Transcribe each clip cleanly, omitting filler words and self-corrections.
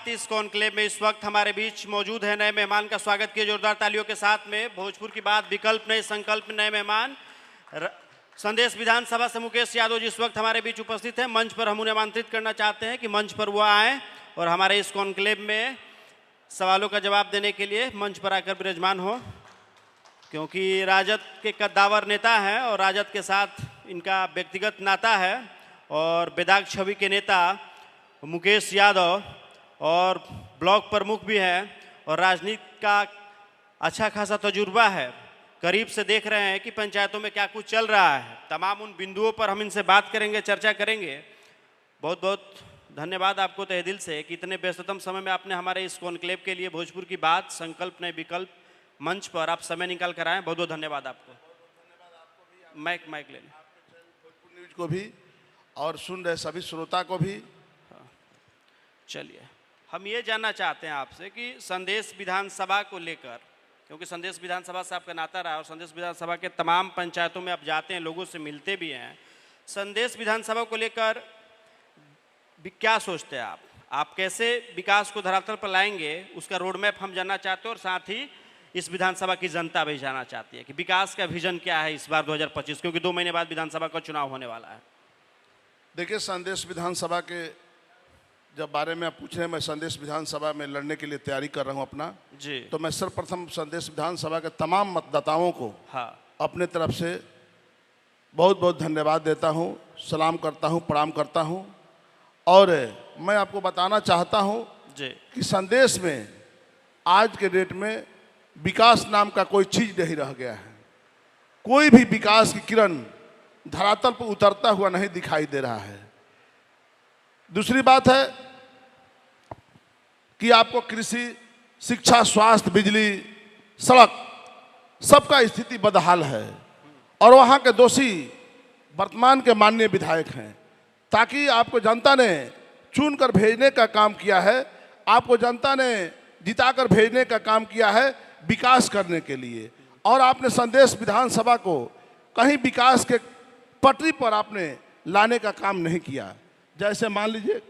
इस कॉन्क्लेव में इस वक्त हमारे बीच मौजूद है नए मेहमान का स्वागत किए जोरदार तालियों के साथ में। भोजपुर की बात, विकल्प नए संकल्प नए मेहमान संदेश विधानसभा से मुकेश यादव जी इस वक्त हमारे बीच उपस्थित हैं। मंच पर हम उन्हें आमंत्रित करना चाहते हैं कि मंच पर वो आए और हमारे इस कॉन्क्लेव में सवालों का जवाब देने के लिए मंच पर आकर विराजमान हो, क्योंकि राजद के कद्दावर नेता हैं और राजद के साथ इनका व्यक्तिगत नाता है और बेदाग छवि के नेता मुकेश यादव और ब्लॉक प्रमुख भी हैं और राजनीति का अच्छा खासा तजुर्बा है। करीब से देख रहे हैं कि पंचायतों में क्या कुछ चल रहा है। तमाम उन बिंदुओं पर हम इनसे बात करेंगे, चर्चा करेंगे। बहुत बहुत धन्यवाद आपको तहे दिल से कि इतने व्यस्ततम समय में आपने हमारे इस कॉन्क्लेव के लिए भोजपुर की बात, संकल्प नए विकल्प मंच पर आप समय निकाल कर आए। बहुत बहुत धन्यवाद आपको। माइक ले लें। भोजपुर न्यूज को भी और सुन रहे सभी श्रोता को भी। चलिए, हम ये जानना चाहते हैं आपसे कि संदेश विधानसभा को लेकर, क्योंकि संदेश विधानसभा से आपका नाता रहा और संदेश विधानसभा के तमाम पंचायतों में आप जाते हैं, लोगों से मिलते भी हैं। संदेश विधानसभा को लेकर क्या सोचते हैं आप कैसे विकास को धरातल पर लाएंगे, उसका रोड मैप हम जानना चाहते हैं और साथ ही इस विधानसभा की जनता भी जानना चाहती है कि विकास का विजन क्या है इस बार 2025, क्योंकि 2 महीने बाद विधानसभा का चुनाव होने वाला है। देखिए, संदेश विधानसभा के जब बारे में आप पूछ रहे हैं, मैं संदेश विधानसभा में लड़ने के लिए तैयारी कर रहा हूं अपना जी। तो मैं सर्वप्रथम संदेश विधानसभा के तमाम मतदाताओं को अपने तरफ से बहुत बहुत धन्यवाद देता हूं, सलाम करता हूं, प्रणाम करता हूं। और मैं आपको बताना चाहता हूं जी कि संदेश में आज के डेट में विकास नाम का कोई चीज नहीं रह गया है। कोई भी विकास की किरण धरातल पर उतरता हुआ नहीं दिखाई दे रहा है। दूसरी बात है कि आपको कृषि, शिक्षा, स्वास्थ्य, बिजली, सड़क, सबका स्थिति बदहाल है और वहां के दोषी वर्तमान के माननीय विधायक हैं। ताकि आपको जनता ने चुनकर भेजने का काम किया है, आपको जनता ने जिताकर भेजने का काम किया है विकास करने के लिए, और आपने संदेश विधानसभा को कहीं विकास के पटरी पर आपने लाने का काम नहीं किया। जैसे मान लीजिए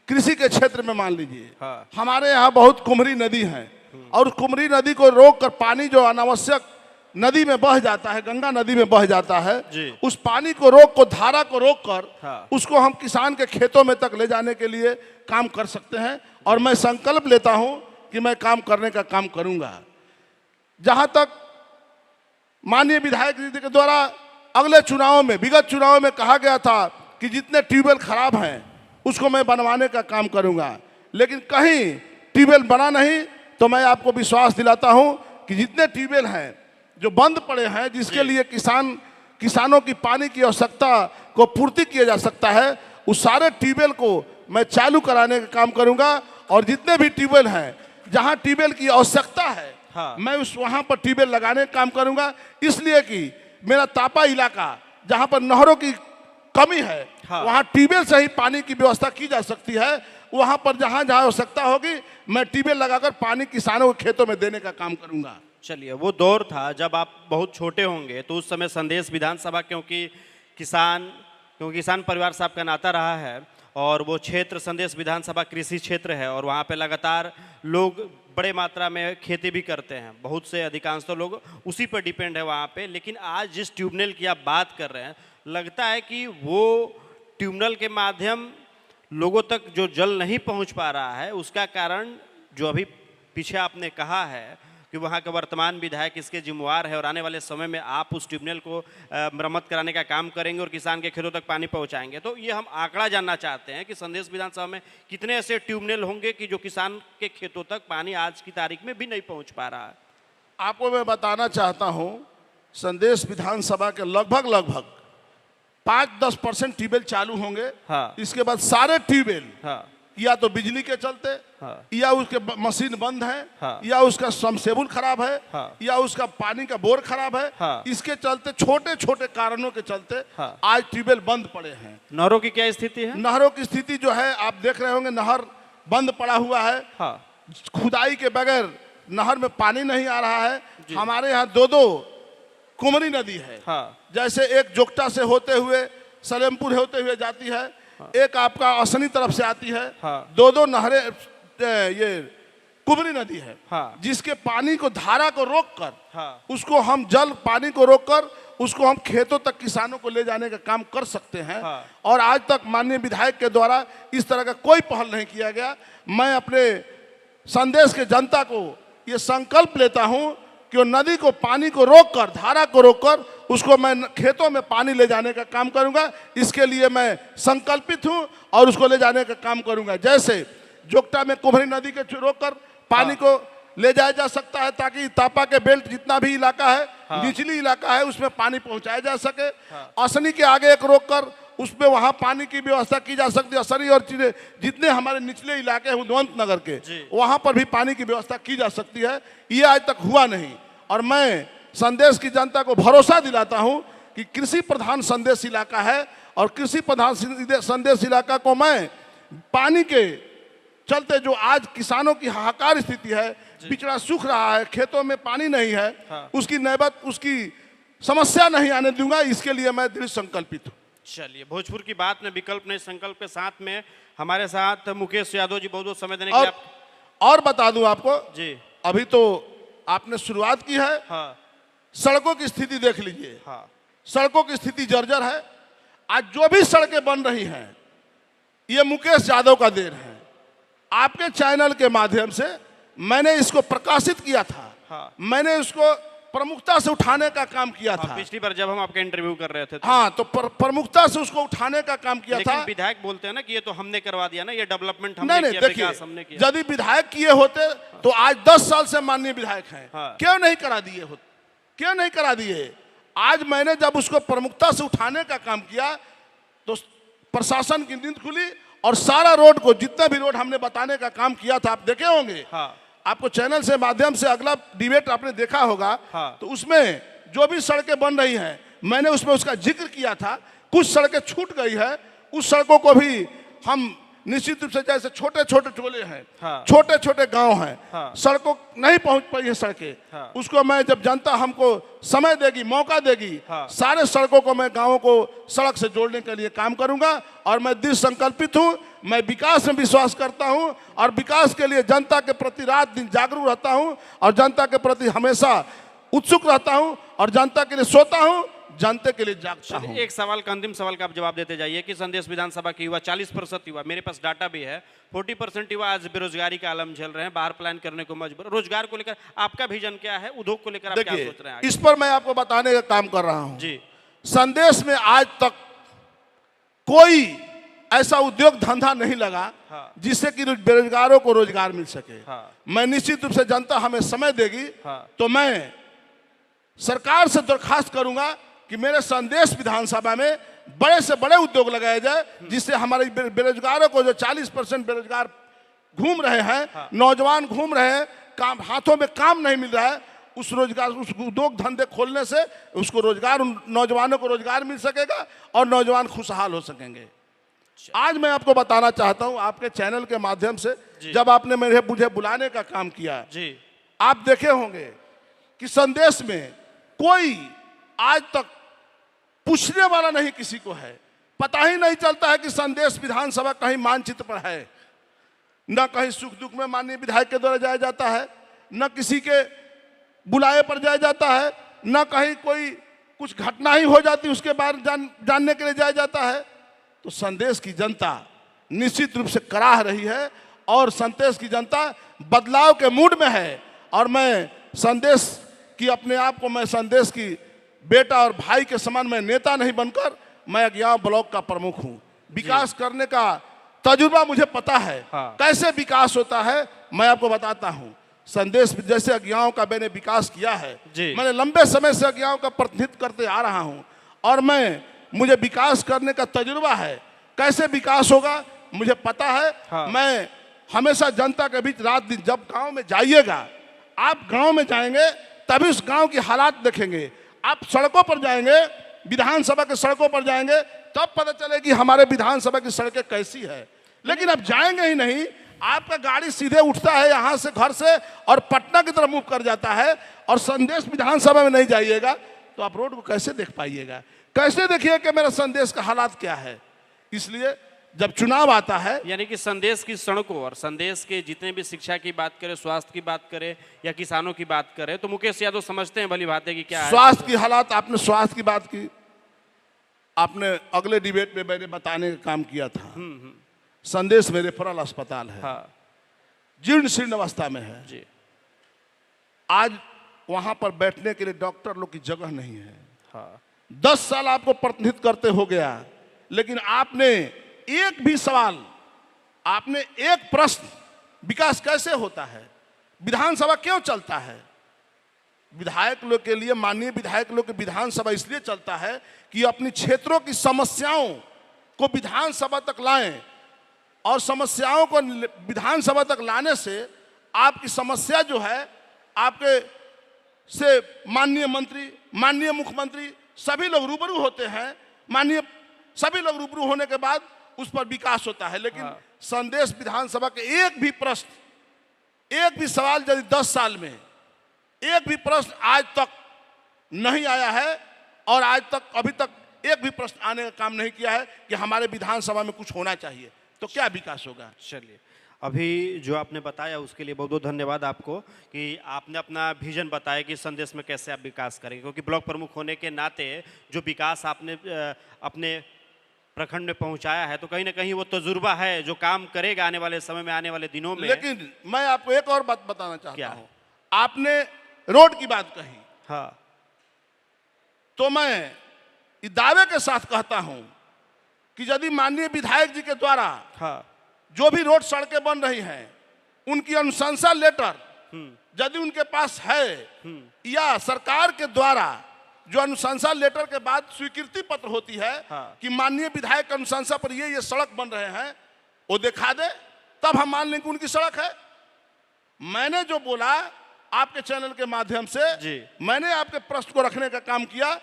कृषि के क्षेत्र में मान लीजिए हमारे यहाँ बहुत कुमरी नदी है और कुमरी नदी को रोककर पानी जो अनावश्यक नदी में बह जाता है, गंगा नदी में बह जाता है, उस पानी को धारा को रोककर उसको हम किसान के खेतों में तक ले जाने के लिए काम कर सकते हैं। और मैं संकल्प लेता हूं कि मैं काम करने का काम करूंगा। जहां तक माननीय विधायक जी के द्वारा अगले चुनाव में, विगत चुनाव में कहा गया था कि जितने ट्यूबवेल खराब हैं उसको मैं बनवाने का काम करूंगा, लेकिन कहीं ट्यूबवेल बना नहीं। तो मैं आपको विश्वास दिलाता हूं कि जितने ट्यूबवेल हैं जो बंद पड़े हैं, जिसके लिए किसानों की पानी की आवश्यकता को पूर्ति किया जा सकता है, उस सारे ट्यूबवेल को मैं चालू कराने का काम करूंगा। और जितने भी ट्यूबवेल हैं जहां ट्यूबवेल की आवश्यकता है मैं वहां पर ट्यूबवेल लगाने का काम करूंगा। इसलिए कि मेरा तापा इलाका जहां पर नहरों की कमी है वहां ट्यूबवेल से ही पानी की व्यवस्था की जा सकती है। वहां पर जहां जहां आवश्यकता होगी मैं ट्यूबवेल लगाकर पानी किसानों के खेतों में देने का काम करूंगा। चलिए, वो दौर था जब आप बहुत छोटे होंगे, तो उस समय संदेश विधानसभा क्योंकि किसान परिवार से आपका नाता रहा है और वो क्षेत्र संदेश विधानसभा कृषि क्षेत्र है और वहाँ पे लगातार लोग बड़े मात्रा में खेती भी करते हैं। बहुत से अधिकांश तो लोग उसी पर डिपेंड है वहाँ पे। लेकिन आज जिस ट्यूबवेल की आप बात कर रहे हैं, लगता है कि वो ट्यूबवेल के माध्यम लोगों तक जो जल नहीं पहुँच पा रहा है, उसका कारण जो अभी पीछे आपने कहा है कि वहाँ का वर्तमान विधायक इसके जिम्मेवार है और आने वाले समय में आप उस ट्यूबवेल को मरम्मत कराने का काम करेंगे और किसान के खेतों तक पानी पहुँचाएंगे। तो ये हम आंकड़ा जानना चाहते हैं कि संदेश विधानसभा में कितने ऐसे ट्यूबवेल होंगे कि जो किसान के खेतों तक पानी आज की तारीख में भी नहीं पहुँच पा रहा है। आपको मैं बताना चाहता हूँ, संदेश विधानसभा के लगभग 5-10% ट्यूबवेल चालू होंगे। इसके बाद सारे ट्यूबवेल या तो बिजली के चलते या उसके मशीन बंद है या उसका समसेबुल खराब है या उसका पानी का बोर खराब है। इसके चलते छोटे छोटे कारणों के चलते आज ट्यूबवेल बंद पड़े हैं। नहरों की क्या स्थिति है? नहरों की स्थिति जो है आप देख रहे होंगे, नहर बंद पड़ा हुआ है। खुदाई के बगैर नहर में पानी नहीं आ रहा है। हमारे यहाँ 2 कुमरी नदी है। जैसे एक जोगटा से होते हुए सलेमपुर होते हुए जाती है, एक आपका असनी तरफ से आती है, हाँ। दो नहरें, ये कुबरी नदी है, हाँ। जिसके पानी को, धारा को रोककर, हाँ। उसको हम जल पानी को रोककर उसको हम खेतों तक किसानों को ले जाने का काम कर सकते हैं। हाँ। और आज तक माननीय विधायक के द्वारा इस तरह का कोई पहल नहीं किया गया। मैं अपने संदेश के जनता को ये संकल्प लेता हूं कि वो नदी को, पानी को रोककर, धारा को रोककर उसको मैं खेतों में पानी ले जाने का काम करूंगा। इसके लिए मैं संकल्पित हूं और उसको ले जाने का काम करूंगा। जैसे जोगटा में कुम्हरी नदी के रोककर पानी को ले जाया जा सकता है, ताकि तापा के बेल्ट जितना भी इलाका है, निचली इलाका है, उसमें पानी पहुंचाया जा सके। असनी के आगे एक रोककर उसमें वहां पानी की व्यवस्था की जा सकती है। असनी और जितने हमारे निचले इलाके हैं उदवंत नगर के, वहां पर भी पानी की व्यवस्था की जा सकती है। ये आज तक हुआ नहीं। और मैं संदेश की जनता को भरोसा दिलाता हूं कि कृषि प्रधान संदेश इलाका है, और कृषि प्रधान संदेश इलाका को मैं पानी के चलते, जो आज किसानों की हाहाकार स्थिति है, बिचड़ा सूख रहा है, खेतों में पानी नहीं है, उसकी नौबत, उसकी समस्या नहीं आने दूंगा। इसके लिए मैं दृढ़ संकल्पित हूँ। चलिए, भोजपुर की बात में विकल्प नहीं संकल्प के साथ में हमारे साथ मुकेश यादव जी, बहुत बहुत समय देने के लिए और बता दूं आपको जी, अभी तो आपने शुरुआत की है। हाँ। सड़कों की स्थिति देख लीजिए। हाँ। सड़कों की स्थिति जर्जर है। आज जो भी सड़कें बन रही हैं, ये मुकेश यादव का देन है। आपके चैनल के माध्यम से मैंने इसको प्रकाशित किया था। हाँ। मैंने इसको प्रमुखता से उठाने का काम किया था। पिछली बार जब हम आपका इंटरव्यू कर रहे थे तो। हाँ, तो प्रमुखता से उसको उठाने का काम किया लेकिन था। विधायक बोलते हैं ना कि ये तो हमने करवा दिया ना, ये डेवलपमेंट नहीं, हमने किया, देखिए, विकास हमने किया। यदि विधायक किए होते तो आज 10 साल से माननीय विधायक हैं। हाँ। क्यों नहीं करा दिए होते? क्यों नहीं करा दिए? आज मैंने जब उसको प्रमुखता से उठाने का काम किया तो प्रशासन की नींद खुली, और सारा रोड को, जितना भी रोड हमने बताने का काम किया था, आप देखे होंगे। हाँ। आपको चैनल से माध्यम से अगला डिबेट आपने देखा होगा। हाँ। तो उसमें जो भी सड़कें बन रही हैं, मैंने उसमें उसका जिक्र किया था। कुछ सड़कें छूट गई है, उस सड़कों को भी हम निश्चित रूप से, जैसे छोटे छोटे टोले हैं, हाँ। छोटे छोटे गांव हैं, हाँ। सड़कों नहीं पहुंच पाई है सड़कें, हाँ। उसको मैं, जब जनता हमको समय देगी, मौका देगी, हाँ। सारे सड़कों को मैं, गांवों को सड़क से जोड़ने के लिए काम करूंगा। और मैं दृढ़ संकल्पित हूं। मैं विकास में विश्वास करता हूं, और विकास के लिए जनता के प्रति रात दिन जागरूक रहता हूं, और जनता के प्रति हमेशा उत्सुक रहता हूं, और जनता के लिए सोता हूं, जनता के लिए जागता हूं। एक सवाल का, अंतिम सवाल का आप जवाब देते जाइए कि संदेश विधानसभा की युवा 40% युवा, मेरे पास डाटा भी है, 40% युवा आज बेरोजगारी का आलम झेल रहे हैं, बाहर प्लान करने को मजबूर। रोजगार को लेकर आपका विजन क्या है? उद्योग को लेकर आप क्या सोच रहे हैं? इस पर मैं आपको बताने का काम कर रहा हूं जी। संदेश में आज तक कोई ऐसा उद्योग धंधा नहीं लगा, हाँ। जिससे कि बेरोजगारों को रोजगार मिल सके। हाँ। मैं निश्चित रूप से, जनता हमें समय देगी, हाँ। तो मैं सरकार से दरखास्त करूंगा कि मेरे संदेश विधानसभा में बड़े से बड़े उद्योग लगाए जाए, जिससे हमारे बेरोजगारों को, जो 40% बेरोजगार घूम रहे हैं, हाँ। नौजवान घूम रहे हैं, काम, हाथों में काम नहीं मिल रहा है, उस रोजगार, उस उद्योग धंधे खोलने से उसको रोजगार, उन नौजवानों को रोजगार मिल सकेगा, और नौजवान खुशहाल हो सकेंगे। आज मैं आपको बताना चाहता हूं, आपके चैनल के माध्यम से, जब आपने मुझे बुलाने का काम किया जी, आप देखे होंगे कि संदेश में कोई आज तक पूछने वाला नहीं किसी को है। पता ही नहीं चलता है कि संदेश विधानसभा कहीं मानचित्र पर है। न कहीं सुख दुख में माननीय विधायक के द्वारा जाया जाता है, न किसी के बुलाए पर जाया जाता है, न कहीं कोई कुछ घटना ही हो जाती उसके बारे जानने के लिए जाया जाता है। तो संदेश की जनता निश्चित रूप से कराह रही है, और संदेश की जनता बदलाव के मूड में है। और मैं संदेश की, अपने आप को मैं संदेश की बेटा और भाई के समान, मैं नेता नहीं बनकर, मैं अज्ञाव ब्लॉक का प्रमुख हूं। विकास करने का तजुर्बा मुझे पता है। हाँ। कैसे विकास होता है मैं आपको बताता हूं। संदेश जैसे अज्ञाव का मैंने विकास किया है, मैंने लंबे समय से अज्ञाव का प्रतिनिधित्व करते आ रहा हूं, और मुझे विकास करने का तजुर्बा है। कैसे विकास होगा मुझे पता है। हाँ। मैं हमेशा जनता के बीच रात दिन, जब गांव में जाइएगा, आप गांव में जाएंगे तभी उस गांव की हालात देखेंगे। आप सड़कों पर जाएंगे, विधानसभा के सड़कों पर जाएंगे, तब पता चलेगी हमारे विधानसभा की सड़कें कैसी है। लेकिन अब जाएंगे ही नहीं, आपका गाड़ी सीधे उठता है यहाँ से, घर से, और पटना की तरफ मूव कर जाता है, और संदेश विधानसभा में नहीं जाइएगा तो आप रोड को कैसे देख पाइएगा? कैसे देखिए कि मेरा संदेश का हालात क्या है? इसलिए जब चुनाव आता है, यानी कि संदेश की सड़कों और संदेश के जितने भी शिक्षा की बात करें, स्वास्थ्य की बात करें या किसानों की बात करें, तो मुकेश यादव समझते हैं भली बात है कि क्या है। स्वास्थ्य की हालात, आपने स्वास्थ्य की बात की, आपने अगले डिबेट में मैंने बताने का काम किया था। संदेश में रेफरल अस्पताल है, हाँ जीर्ण शीर्ण अवस्था में है जी। आज वहां पर बैठने के लिए डॉक्टर लोग की जगह नहीं है। हाँ 10 साल आपको प्रतिनिधित्व करते हो गया, लेकिन आपने एक भी सवाल, आपने एक प्रश्न, विकास कैसे होता है, विधानसभा क्यों चलता है? विधायक लोग के लिए, माननीय विधायक लोग के विधानसभा इसलिए चलता है कि अपनी क्षेत्रों की समस्याओं को विधानसभा तक लाएं, और समस्याओं को विधानसभा तक लाने से आपकी समस्या जो है, आपके से माननीय मंत्री, माननीय मुख्यमंत्री सभी लोग रूबरू होते हैं। माननीय सभी लोग रूबरू होने के बाद उस पर विकास होता है। लेकिन संदेश विधानसभा के एक भी प्रश्न, एक भी सवाल यदि 10 साल में एक भी प्रश्न आज तक नहीं आया है, और आज तक अभी तक एक भी प्रश्न आने का काम नहीं किया है कि हमारे विधानसभा में कुछ होना चाहिए, तो क्या विकास होगा? चलिए, अभी जो आपने बताया उसके लिए बहुत बहुत धन्यवाद आपको कि आपने अपना विजन बताया कि संदेश में कैसे आप विकास करेंगे, क्योंकि ब्लॉक प्रमुख होने के नाते जो विकास आपने अपने प्रखंड में पहुंचाया है, तो कहीं ना कहीं वो तजुर्बा है जो काम करेगा आने वाले समय में, आने वाले दिनों में। लेकिन मैं आपको एक और बात बताना चाहता हूं। है? आपने रोड की बात कही, हाँ तो मैं इस दावे के साथ कहता हूं कि यदि माननीय विधायक जी के द्वारा हाँ जो भी रोड सड़कें बन रही हैं, उनकी अनुशंसा लेटर यदि उनके पास है, या सरकार के द्वारा जो अनुशंसा लेटर के बाद स्वीकृति पत्र होती है कि माननीय विधायक की अनुशंसा पर ये सड़क बन रहे हैं, वो दिखा दे, तब हम मान लें कि उनकी सड़क है। मैंने जो बोला आपके चैनल के माध्यम से, मैंने आपके प्रश्न को रखने का काम किया,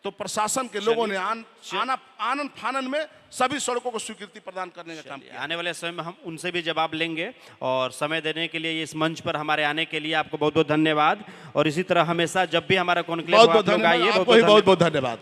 तो प्रशासन के लोगों ने आनन फानन में सभी सड़कों को स्वीकृति प्रदान करने का काम किया। आने वाले समय में हम उनसे भी जवाब लेंगे, और समय देने के लिए, इस मंच पर हमारे आने के लिए आपको बहुत बहुत धन्यवाद। और इसी तरह हमेशा जब भी हमारा कॉन्क्लेव बहुत बहुत धन्यवाद।